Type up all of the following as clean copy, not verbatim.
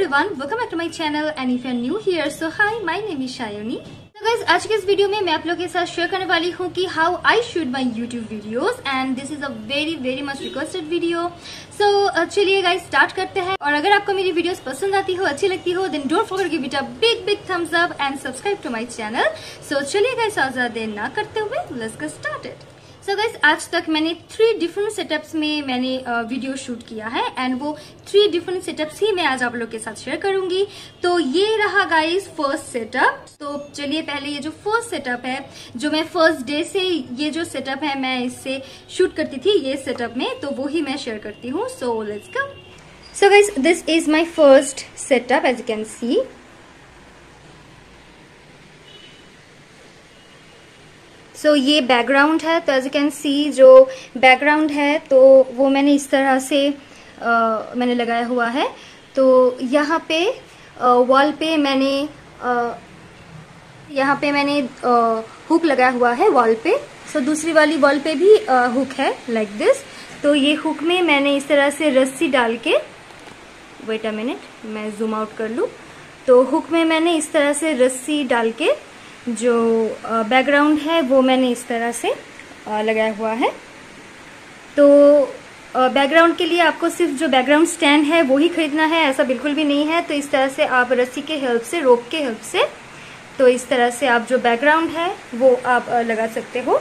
everyone, welcome back to my channel and if you are new here, so hi, my name is Shayoni. तो guys आज के इस video में मैं आप लोगों के साथ शेयर करने वाली हूँ कि how I shoot my YouTube videos and this is a very much requested video. So चलिए गाइज स्टार्ट करते हैं। और अगर आपको मेरी वीडियोस पसंद आती हो, अच्छी लगती हो, then don't forget give it a big thumbs up and subscribe to my channel. So चलिए गाइज ज्यादा देर ना करते हुए let's get started. So guys आज तक मैंने 3 डिफरेंट सेटअप्स में मैंने वीडियो शूट किया है एंड वो 3 डिफरेंट सेटअप्स ही मैं आज आप लोग के साथ शेयर करूंगी। तो ये रहा गाइज फर्स्ट सेटअप। तो चलिए पहले ये जो फर्स्ट सेटअप है, जो मैं फर्स्ट डे से ये जो सेटअप है मैं इससे शूट करती थी ये सेटअप में, तो वो ही मैं शेयर करती हूँ। So let's go. So guys this is my first setup as you can see. So ये बैकग्राउंड है, तो एज यू कैन सी जो बैकग्राउंड है तो वो मैंने इस तरह से मैंने लगाया हुआ है। तो यहाँ पे वॉल पे मैंने हुक लगाया हुआ है वॉल पे। सो दूसरी वाली वॉल पे भी हुक है लाइक दिस। तो ये हुक में मैंने इस तरह से रस्सी डाल के, वेट अ मिनट मैं जूम आउट कर लूँ। तो हुक में मैंने इस तरह से रस्सी डाल के जो बैकग्राउंड है वो मैंने इस तरह से लगाया हुआ है। तो बैकग्राउंड के लिए आपको सिर्फ जो बैकग्राउंड स्टैंड है वो ही खरीदना है, ऐसा बिल्कुल भी नहीं है। तो इस तरह से आप रस्सी के हेल्प से, रोप के हेल्प से, तो इस तरह से आप जो बैकग्राउंड है वो आप लगा सकते हो।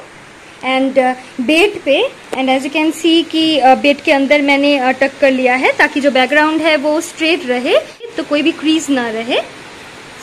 एंड बेड पे, and as you can see कि बेड के अंदर मैंने टक कर लिया है ताकि जो बैकग्राउंड है वो स्ट्रेट रहे, तो कोई भी क्रीज ना रहे।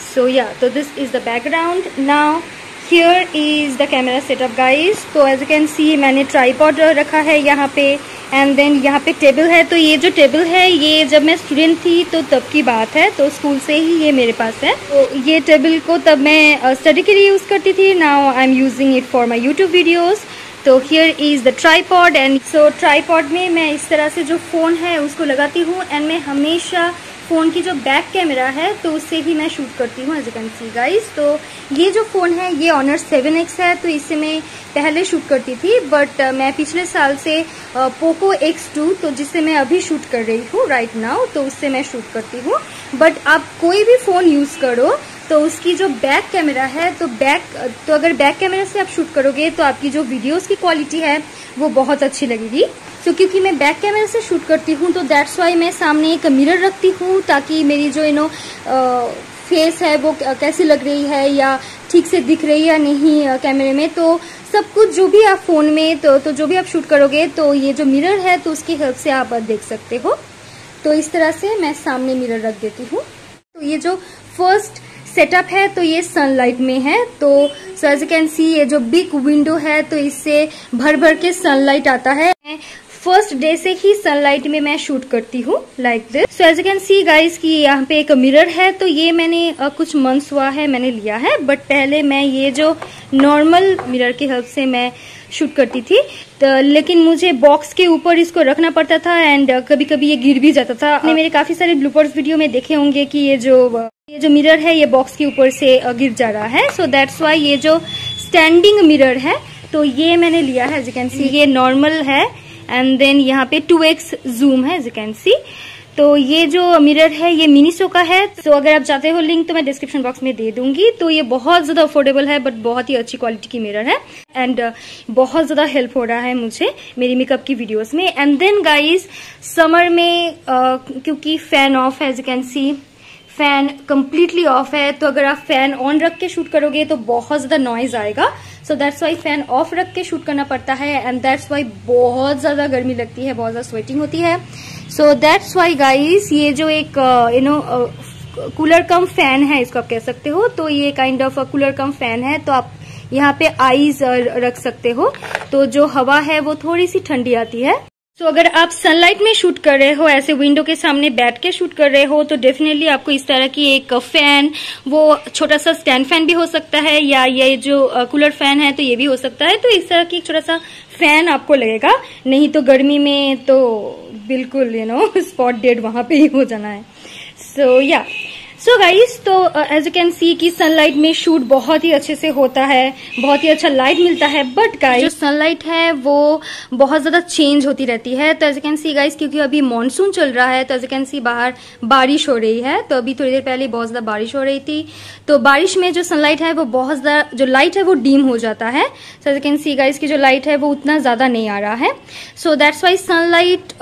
So yeah, so this is the background. Now here is the camera setup guys. तो as you can see मैंने tripod रखा है यहाँ पे, and then यहाँ पे टेबल है। तो ये जो टेबल है ये जब मैं स्टूडेंट थी तो तब की बात है, तो स्कूल से ही ये मेरे पास है। तो ये टेबल को तब मैं स्टडी के लिए यूज करती थी। Now I'm using it for my YouTube videos. तो here is the tripod and so tripod में मैं इस तरह से जो फोन है उसको लगाती हूँ एंड मैं हमेशा फोन की जो बैक कैमरा है तो उससे ही मैं शूट करती हूँ as you can see guys. तो ये जो फोन है ये Honor 7X है, तो इससे मैं पहले शूट करती थी, बट मैं पिछले साल से पोको X2, तो जिससे मैं अभी शूट कर रही हूँ राइट नाउ, तो उससे मैं शूट करती हूँ। बट आप कोई भी फोन यूज करो तो उसकी जो बैक कैमरा है तो अगर बैक कैमरा से आप शूट करोगे तो आपकी जो वीडियोस की क्वालिटी है वो बहुत अच्छी लगेगी। तो क्योंकि मैं बैक कैमरा से शूट करती हूँ तो दैट्स वाई मैं सामने एक मिरर रखती हूँ ताकि मेरी जो फेस है वो कैसी लग रही है या ठीक से दिख रही है या नहीं कैमरे में। तो सब कुछ जो भी आप फोन में तो जो भी आप शूट करोगे तो ये जो मिरर है तो उसकी हेल्प से आप देख सकते हो। तो इस तरह से मैं सामने मिरर रख देती हूँ। तो ये जो फर्स्ट सेटअप है तो ये सनलाइट में है। तो एज यू कैन सी ये जो बिग विंडो है तो इससे भर के सनलाइट आता है। फर्स्ट डे से ही सनलाइट में मैं शूट करती हूँ like this. So as you can see guys कि यहाँ पे एक मिरर है, तो ये मैंने कुछ मंथ्स हुआ है मैंने लिया है, बट पहले मैं ये जो नॉर्मल मिरर की हेल्प से मैं शूट करती थी। तो लेकिन मुझे बॉक्स के ऊपर इसको रखना पड़ता था एंड कभी कभी ये गिर भी जाता था। आपने मेरे काफी सारे ब्लूपर्स वीडियो में देखे होंगे कि ये जो मिरर है ये बॉक्स के ऊपर से गिर जा रहा है। सो दैट्स वाई ये जो स्टैंडिंग मिरर है तो ये मैंने लिया है। एज यू कैन सी ये नॉर्मल है एंड देन यहाँ पे 2x जूम है एज यू कैन सी। तो ये जो मिरर है ये मिनीसो का है। तो अगर आप चाहते हो लिंक तो मैं डिस्क्रिप्शन बॉक्स में दे दूंगी। तो ये बहुत ज्यादा अफोर्डेबल है बट बहुत ही अच्छी क्वालिटी की मिरर है एंड बहुत ज्यादा हेल्प हो रहा है मुझे मेरी मेकअप की वीडियोस में। एंड देन गाइज समर में क्योंकि फैन ऑफ है, as you can see fan completely off है, तो अगर आप फैन ऑन रख के शूट करोगे तो बहुत ज्यादा नॉइज आएगा। So that's why fan of रख के शूट करना पड़ता है एंड दैट्स वाई बहुत ज्यादा गर्मी लगती है, बहुत ज्यादा स्वेटिंग होती है। सो दैट्स वाई गाइज ये जो एक कूलर कम फैन है, इसको आप कह सकते हो, तो ये kind of cooler come fan है। तो आप यहाँ पे आईज रख सकते हो तो जो हवा है वो थोड़ी सी ठंडी आती है। तो अगर आप सनलाइट में शूट कर रहे हो, ऐसे विंडो के सामने बैठ के शूट कर रहे हो, तो डेफिनेटली आपको इस तरह की एक फैन, वो छोटा सा स्टैंड फैन भी हो सकता है या ये जो कूलर फैन है तो ये भी हो सकता है। तो इस तरह की एक छोटा सा फैन आपको लगेगा, नहीं तो गर्मी में तो बिल्कुल स्पॉट डेड वहां पे ही हो जाना है। सो या सो गाइस, तो एज यू कैन सी कि सनलाइट में शूट बहुत ही अच्छे से होता है, बहुत ही अच्छा लाइट मिलता है। बट गाइस, जो सनलाइट है वो बहुत ज्यादा चेंज होती रहती है। तो as you can see guys, क्योंकि अभी मॉनसून चल रहा है, तो एज यू कैन सी बाहर बारिश हो रही है। तो अभी थोड़ी देर पहले बहुत ज्यादा बारिश हो रही थी, तो बारिश में जो सनलाइट है वो बहुत ज्यादा, जो लाइट है वो डीम हो जाता है। So as you can see guys की जो लाइट है वो उतना ज्यादा नहीं आ रहा है। So that's why sunlight,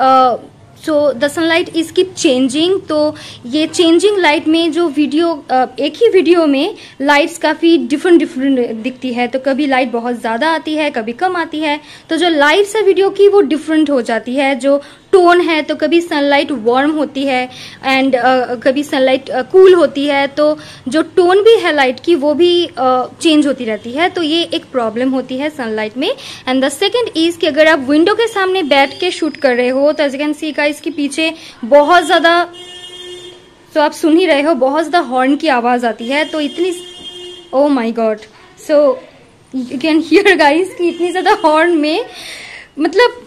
so the sunlight is keep changing. तो ये चेंजिंग लाइट में जो वीडियो, एक ही वीडियो में लाइट्स काफी डिफरेंट दिखती है। तो कभी लाइट बहुत ज्यादा आती है, कभी कम आती है। तो जो लाइट्स है वीडियो की वो डिफरेंट हो जाती है। जो टोन है, तो कभी सनलाइट वार्म होती है एंड कभी सनलाइट कूल होती है। तो जो टोन भी है लाइट की वो भी चेंज होती रहती है। तो ये एक प्रॉब्लम होती है सनलाइट में। एंड द सेकंड इज कि अगर आप विंडो के सामने बैठ के शूट कर रहे हो, तो as you can see guys इसके पीछे बहुत ज्यादा, तो आप सुन ही रहे हो, बहुत ज्यादा हॉर्न की आवाज आती है। तो इतनी, oh my God, so you can hear guys कि इतनी ज्यादा हॉर्न में, मतलब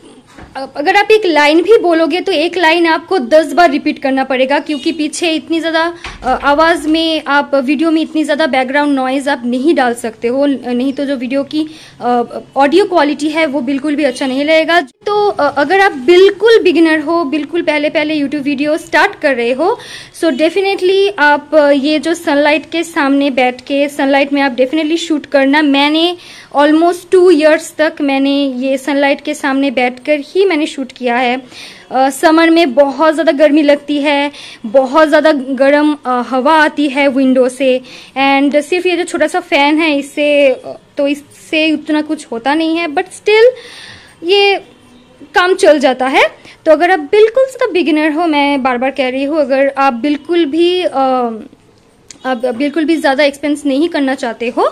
अगर आप एक लाइन भी बोलोगे तो एक लाइन आपको 10 बार रिपीट करना पड़ेगा, क्योंकि पीछे इतनी ज्यादा आवाज में, आप वीडियो में इतनी ज्यादा बैकग्राउंड नॉइज आप नहीं डाल सकते हो, नहीं तो जो वीडियो की ऑडियो क्वालिटी है वो बिल्कुल भी अच्छा नहीं लगेगा। तो अगर आप बिल्कुल बिगिनर हो, बिल्कुल पहले पहले यूट्यूब वीडियो स्टार्ट कर रहे हो, सो डेफिनेटली आप ये जो सनलाइट के सामने बैठ के सनलाइट में आप डेफिनेटली शूट करना। मैंने ऑलमोस्ट 2 इयर्स तक मैंने ये सनलाइट के सामने बैठकर ही मैंने शूट किया है। समर में बहुत ज़्यादा गर्मी लगती है, बहुत ज़्यादा गर्म हवा आती है विंडो से, एंड सिर्फ ये जो छोटा सा फैन है इससे, तो इससे उतना कुछ होता नहीं है, बट स्टिल ये काम चल जाता है। तो अगर आप बिल्कुल ज़्यादा बिगिनर हो, मैं बार बार कह रही हूँ, अगर आप बिल्कुल भी ज़्यादा एक्सपेंस नहीं करना चाहते हो,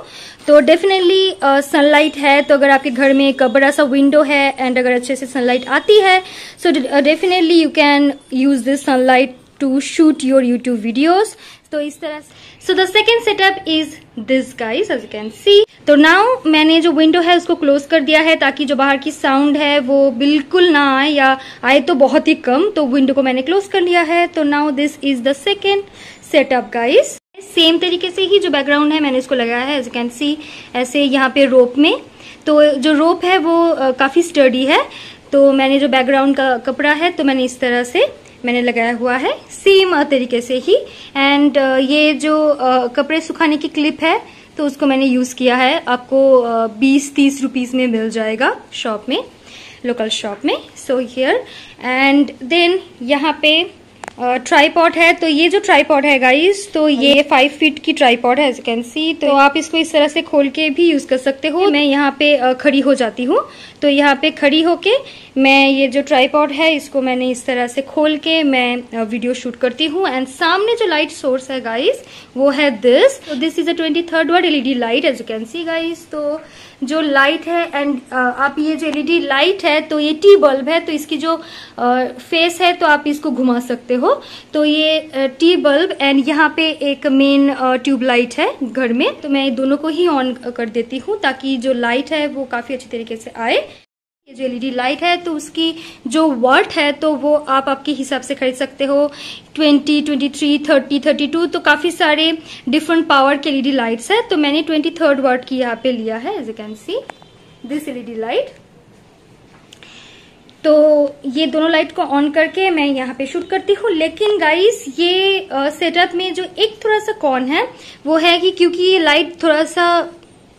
तो डेफिनेटली सनलाइट है। तो अगर आपके घर में एक बड़ा सा विंडो है एंड अगर अच्छे से सनलाइट आती है, so definitely you can use this sunlight to shoot your YouTube videos. तो इस तरह से, so the second setup is this guys, as you can see. तो नाउ मैंने जो विंडो है उसको क्लोज कर दिया है, ताकि जो बाहर की साउंड है वो बिल्कुल ना आए, या आए तो बहुत ही कम। तो विंडो को मैंने क्लोज कर लिया है। तो now this is the second setup guys. Same तरीके से ही जो बैकग्राउंड है मैंने इसको लगाया है, एज यू कैन सी, ऐसे यहाँ पे रोप में। तो जो रोप है वो काफी स्टर्डी है। तो मैंने जो बैकग्राउंड का कपड़ा है तो मैंने इस तरह से मैंने लगाया हुआ है, सेम तरीके से ही। एंड ये जो कपड़े सुखाने की क्लिप है तो उसको मैंने यूज किया है। आपको 20-30 रुपीज में मिल जाएगा शॉप में, लोकल शॉप में। सो हियर, एंड देन यहाँ पे ट्राईपॉड है। तो ये जो ट्राईपॉड है गाइस, तो ये 5 फीट की ट्राईपॉड है, एज यू कैन सी। तो आप इसको इस तरह से खोल के भी यूज कर सकते हो। मैं यहाँ पे खड़ी हो जाती हूँ, तो यहाँ पे खड़ी होके मैं ये जो ट्राईपॉड है इसको मैंने इस तरह से खोल के मैं वीडियो शूट करती हूँ। एंड सामने जो लाइट सोर्स है गाइस वो है दिस। तो this is a 23rd watt LED light, as you can see guys. तो जो लाइट है, एंड आप ये जो एलईडी लाइट है तो ये टी बल्ब है, तो इसकी जो फेस है तो आप इसको घुमा सकते हो। तो ये टी बल्ब एंड यहाँ पे एक मेन ट्यूब लाइट है घर में, तो मैं दोनों को ही ऑन कर देती हूँ ताकि जो लाइट है वो काफी अच्छी तरीके से आए। ये जो एलईडी लाइट है तो उसकी जो वाट है तो वो आप आपके हिसाब से खरीद सकते हो, 20, 23, 30, 32। तो काफी सारे डिफरेंट पावर के एलईडी लाइट्स है। तो मैंने 23rd वाट की यहाँ पे लिया है, as you can see this LED light. तो ये दोनों लाइट को ऑन करके मैं यहाँ पे शूट करती हूँ। लेकिन गाइस ये सेटअप में जो एक थोड़ा सा कॉन है वो है कि क्योंकि ये लाइट थोड़ा सा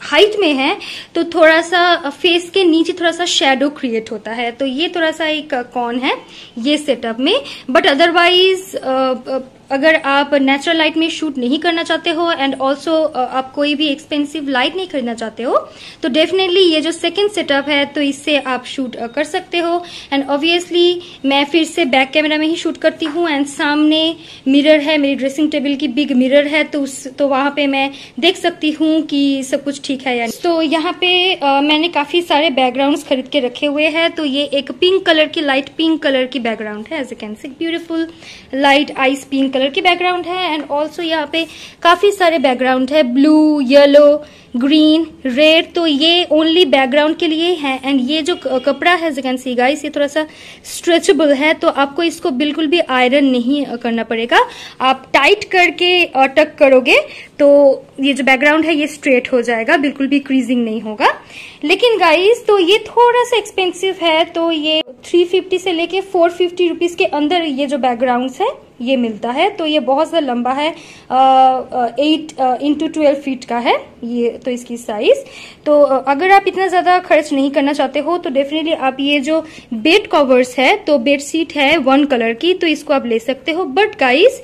हाइट में है तो थोड़ा सा फेस के नीचे थोड़ा सा शेडो क्रिएट होता है। तो ये थोड़ा सा एक कॉन है ये सेटअप में। बट अदरवाइज अगर आप नेचुरल लाइट में शूट नहीं करना चाहते हो एंड ऑल्सो आप कोई भी एक्सपेंसिव लाइट नहीं खरीदना चाहते हो तो डेफिनेटली ये जो सेकंड सेटअप है तो इससे आप शूट कर सकते हो। एंड ऑब्वियसली मैं फिर से बैक कैमरा में ही शूट करती हूँ एंड सामने मिरर है, मेरी ड्रेसिंग टेबल की बिग मिरर है तो वहां पे मैं देख सकती हूँ कि सब कुछ ठीक है या नहीं। तो यहाँ पे मैंने काफी सारे बैकग्राउंड्स खरीद के रखे हुए हैं। तो ये एक पिंक कलर की, लाइट पिंक कलर की बैकग्राउंड है, as you can see beautiful light ice pink colour की बैकग्राउंड है। एंड ऑल्सो यहाँ पे काफी सारे बैकग्राउंड है, ब्लू, येलो, ग्रीन, रेड, तो ये ओनली बैकग्राउंड के लिए है। एंड ये जो कपड़ा है, कैन सी गाइस, ये थोड़ा सा स्ट्रेचेबल है, तो आपको इसको बिल्कुल भी आयरन नहीं करना पड़ेगा। आप टाइट करके टक करोगे तो ये जो बैकग्राउंड है ये स्ट्रेट हो जाएगा, बिल्कुल भी क्रीजिंग नहीं होगा। लेकिन गाइस तो ये थोड़ा सा एक्सपेंसिव है, तो ये 350 से लेके 450 रुपीज के अंदर ये जो बैकग्राउंड्स है ये मिलता है। तो ये बहुत ज़्यादा लंबा है, 8x12 फीट का है ये, तो इसकी साइज। तो अगर आप इतना ज़्यादा खर्च नहीं करना चाहते हो तो डेफिनेटली आप ये जो बेड कवर्स है, तो बेड शीट है 1 कलर की, तो इसको आप ले सकते हो। बट गाइस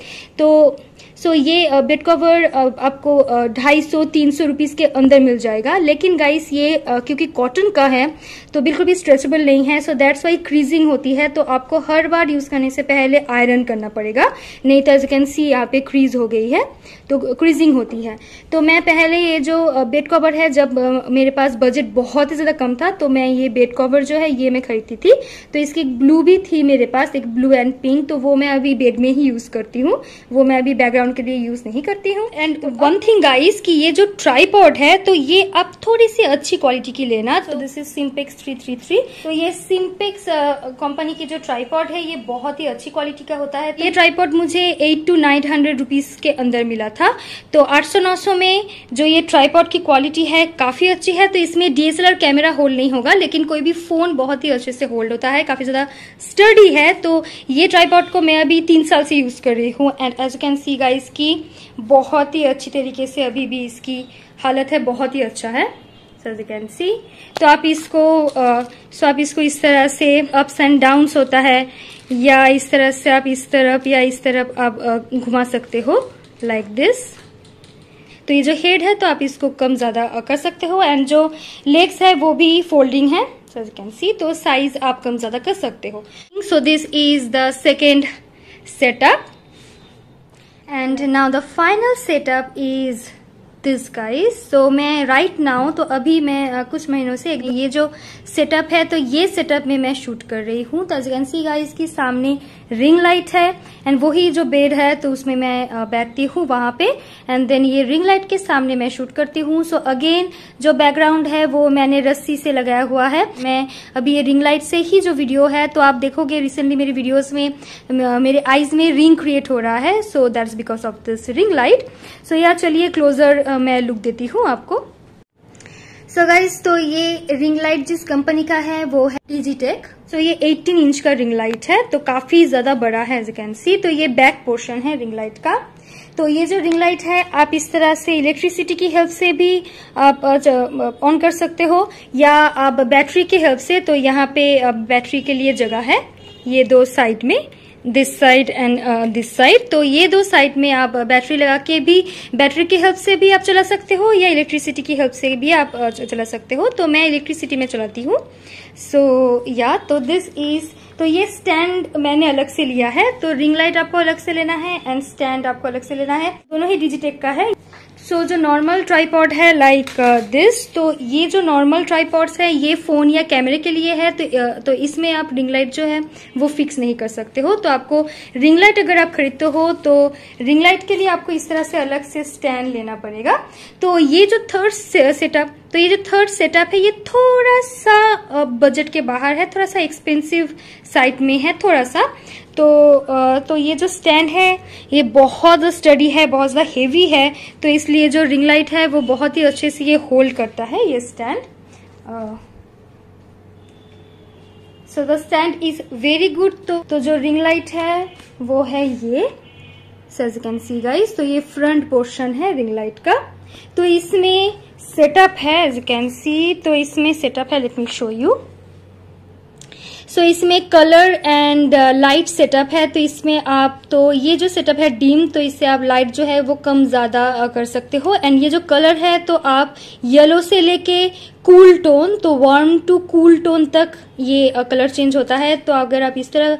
सो ये बेड कवर आपको 250-300 रुपीज के अंदर मिल जाएगा। लेकिन गाइस ये क्योंकि कॉटन का है तो बिल्कुल भी स्ट्रेचेबल नहीं है, सो दैट्स वाई क्रीजिंग होती है। तो आपको हर बार यूज करने से पहले आयरन करना पड़ेगा, नहीं तो एज यू कैन सी यहाँ पे क्रीज हो गई है, तो क्रीजिंग होती है। तो मैं पहले ये जो बेड कवर है, जब मेरे पास बजट बहुत ही ज्यादा कम था तो मैं ये बेड कवर जो है ये मैं खरीदती थी। तो इसकी ब्लू भी थी मेरे पास, एक ब्लू एंड पिंक, तो वो मैं अभी बेड में ही यूज करती हूँ, वो मैं अभी बैकग्राउंड के लिए यूज नहीं करती हूँ। एंड वन थिंग गाइस कि ये जो ट्राइपॉड है तो ये आप थोड़ी सी अच्छी क्वालिटी की लेना। तो दिस इज सिम्पेक्स 333। तो ये सिम्पेक्स कंपनी की जो ट्राइपॉड है ये बहुत ही अच्छी क्वालिटी का होता है। तो ये ट्राइपॉड मुझे 800 to 900 रुपीज के अंदर मिला था। तो 800-900 में जो ये ट्राइपॉड की क्वालिटी है काफी अच्छी है। तो इसमें DSLR कैमरा होल्ड नहीं होगा, लेकिन कोई भी फोन बहुत ही अच्छे से होल्ड होता है, काफी ज्यादा स्टडी है। तो ये ट्राइपॉड को मैं अभी 3 साल से यूज कर रही हूँ। And as you can see guys की बहुत ही अच्छी तरीके से अभी भी इसकी हालत है, बहुत ही अच्छा है, so as you can see। तो आप इसको इस तरह से अप्स एंड डाउन्स होता है, या इस तरह से आप इस तरफ या इस तरफ आप घुमा सकते हो लाइक दिस। तो ये जो हेड है तो आप इसको कम ज्यादा कर सकते हो। एंड जो लेग्स है वो भी फोल्डिंग है, so as you can see। तो साइज आप कम ज्यादा कर सकते हो। So this is the second setup, and now the final setup is this guys। so मैं right now तो अभी मैं कुछ महीनों से ये जो सेटअप है तो ये सेटअप में मैं शूट कर रही हूँ। तो as you can see guys की सामने रिंग लाइट है, एंड वही जो बेड है तो उसमें मैं बैठती हूँ वहां पे, एंड देन ये रिंग लाइट के सामने मैं शूट करती हूँ। सो अगेन जो बैकग्राउंड है वो मैंने रस्सी से लगाया हुआ है। मैं अभी ये रिंग लाइट से ही जो वीडियो है, तो आप देखोगे रिसेंटली मेरी वीडियोस में मेरे आईज में रिंग क्रिएट हो रहा है, so that's because of this ring light. So यार चलिए क्लोजर मैं लुक देती हूँ आपको। सो गाइस तो ये रिंग लाइट जिस कंपनी का है वो है EGTech। सो ये 18 इंच का रिंग लाइट है, तो काफी ज्यादा बड़ा है एज यू कैन सी। तो ये बैक पोर्शन है रिंग लाइट का। तो ये जो रिंग लाइट है आप इस तरह से इलेक्ट्रिसिटी की हेल्प से भी आप ऑन कर सकते हो, या आप बैटरी की हेल्प से। तो यहाँ पे बैटरी के लिए जगह है ये 2 साइड में, this side and this side. तो ये 2 साइड में आप बैटरी लगा के भी, बैटरी की हेल्प से भी आप चला सकते हो, या इलेक्ट्रिसिटी की हेल्प से भी आप चला सकते हो। तो मैं इलेक्ट्रिसिटी में चलाती हूँ। सो या तो दिस इज, तो ये स्टैंड मैंने अलग से लिया है। तो रिंग लाइट आपको अलग से लेना है एंड स्टैंड आपको अलग से लेना है, दोनों ही EGTech का है। सो जो नॉर्मल ट्राइपॉड है लाइक दिस, तो ये जो नॉर्मल ट्राइपॉड्स है ये फोन या कैमरे के लिए है। तो इसमें आप रिंग लाइट जो है वो फिक्स नहीं कर सकते हो। तो आपको रिंग लाइट अगर आप खरीदते हो तो रिंग लाइट के लिए आपको इस तरह से अलग से स्टैंड लेना पड़ेगा। तो ये जो थर्ड सेटअप है ये थोड़ा सा बजट के बाहर है, थोड़ा सा एक्सपेंसिव साइड में है थोड़ा सा। तो ये जो स्टैंड है ये बहुत स्टडी है, बहुत ज्यादा हेवी है, तो इसलिए जो रिंग लाइट है वो बहुत ही अच्छे से ये होल्ड करता है ये stand. So the stand is very good. तो जो रिंग लाइट है वो है ये, so as you can see guys. तो ये फ्रंट पोर्शन है रिंग लाइट का। तो इसमें सेटअप है एज यू कैन सी। तो इसमें सेटअप है, लेट मी शो यू। सो इसमें कलर एंड लाइट सेटअप है। तो इसमें आप, तो ये जो सेटअप है डिम, तो इससे आप लाइट जो है वो कम ज्यादा कर सकते हो। एंड ये जो कलर है तो आप येलो से लेके कूल टोन, तो वार्म टू कूल टोन तक ये कलर चेंज होता है। तो अगर आप इस तरह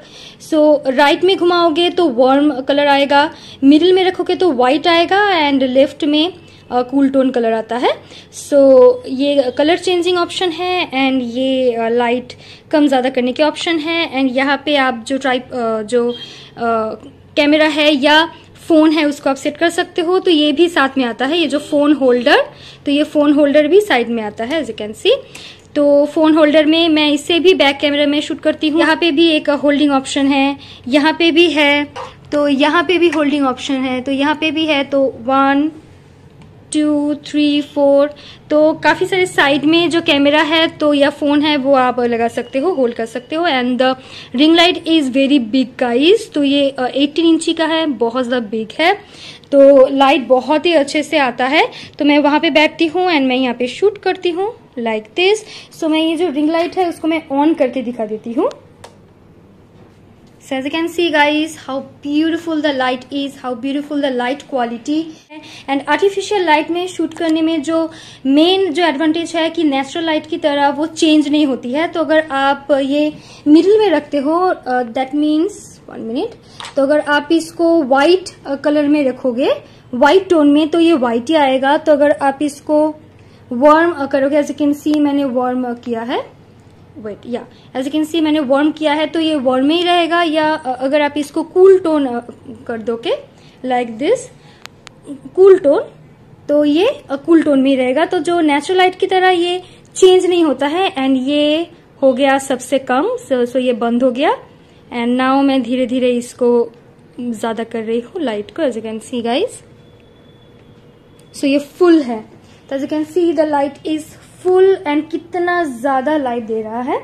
राइट में घुमाओगे तो वार्म कलर आएगा, मिडिल में रखोगे तो व्हाइट आएगा, एंड लेफ्ट में कूल टोन कलर आता है। सो ये कलर चेंजिंग ऑप्शन है, एंड ये लाइट कम ज्यादा करने के ऑप्शन है। एंड यहाँ पे आप जो कैमरा है या फोन है उसको आप सेट कर सकते हो। तो ये भी साथ में आता है, ये जो फोन होल्डर, तो ये फोन होल्डर भी साइड में आता है एज यू कैन सी। तो फोन होल्डर में मैं इससे भी बैक कैमरा में शूट करती हूँ। यहाँ पे भी एक होल्डिंग ऑप्शन है, यहाँ पे भी है, तो यहाँ पे भी होल्डिंग ऑप्शन है, तो यहाँ पे भी है। तो 1 2 3 4, तो काफी सारे साइड में जो कैमरा है तो या फोन है वो आप लगा सकते हो, होल्ड कर सकते हो। And the ring light is very big guys, तो ये 18 इंची का है, बहुत ज्यादा बिग है, तो लाइट बहुत ही अच्छे से आता है। तो मैं वहां पे बैठती हूँ एंड मैं यहाँ पे शूट करती हूँ लाइक दिस। सो मैं ये जो रिंग लाइट है उसको मैं ऑन करके दिखा देती हूँ। So as you can see guys, how beautiful the light is, how beautiful the light quality है। And artificial light में शूट करने में जो मेन जो एडवांटेज है कि नेचुरल लाइट की तरह वो चेंज नहीं होती है। तो अगर आप ये मिडिल में रखते हो, दैट मीन्स 1 मिनट, तो अगर आप इसको व्हाइट कलर में रखोगे, व्हाइट टोन में, तो ये व्हाइट ही आएगा। तो अगर आप इसको वार्म करोगे, एज यू कैन सी मैंने वार्म किया है, वेट या एज यू कैन सी मैंने वार्म किया है, तो ये वार्म में ही रहेगा। या अगर आप इसको कूल टोन कर दोगे लाइक दिस, कूल टोन, तो ये कूल टोन में ही रहेगा। तो जो नेचुरल लाइट की तरह ये चेंज नहीं होता है। एंड ये हो गया सबसे कम, सो ये बंद हो गया। एंड नाउ मैं धीरे धीरे इसको ज्यादा कर रही हूँ लाइट को, as you can see guys. So ये फुल है, तो as you can see the light is full and कितना ज्यादा लाइट दे रहा है।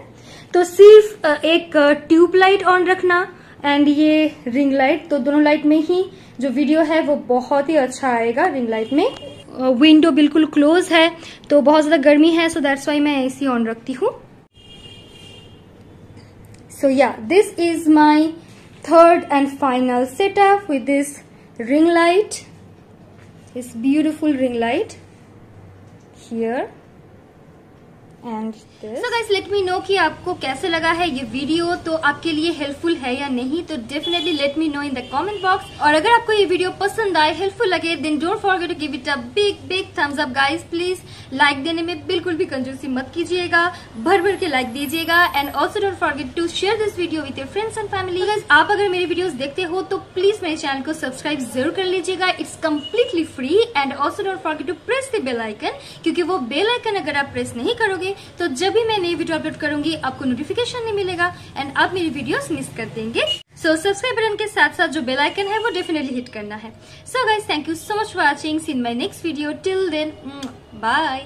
तो सिर्फ एक ट्यूब लाइट ऑन रखना एंड ये रिंग लाइट, तो दोनों लाइट में ही जो वीडियो है वो बहुत ही अच्छा आएगा। रिंग लाइट में विंडो बिल्कुल क्लोज है, तो बहुत ज्यादा गर्मी है, सो दैट्स वाई मैं एसी ऑन रखती हूँ। सो या this is my third and final setup with this ring light, this beautiful ring light here and so guys let me no कि आपको कैसे लगा है ये वीडियो, तो आपके लिए हेल्पफुल है या नहीं, तो definitely let me know in the comment box. और अगर आपको ये वीडियो पसंद आए, हेल्पफुल लगे, then don't forget to give it a big big thumbs up guys. Please like देने में बिल्कुल भी कंजूसी मत कीजिएगा, भर भर के लाइक दीजिएगा। And also don't forget to share this video with your friends and family. Guys आप अगर मेरे वीडियोस देखते हो तो प्लीज मेरे चैनल को सब्सक्राइब जरूर कर लीजिएगा, it's completely free. And also don't forget to press the bell icon, क्योंकि वो बेल आइकन अगर आप प्रेस नहीं करोगे तो जब भी मैं नई वीडियो अपलोड करूंगी आपको नोटिफिकेशन नहीं मिलेगा एंड आप मेरी वीडियोस मिस कर देंगे। सो सब्सक्राइब बटन के साथ साथ जो बेल आइकन है वो डेफिनेटली हिट करना है। So guys thank you so much for watching, see in my next video, till then bye.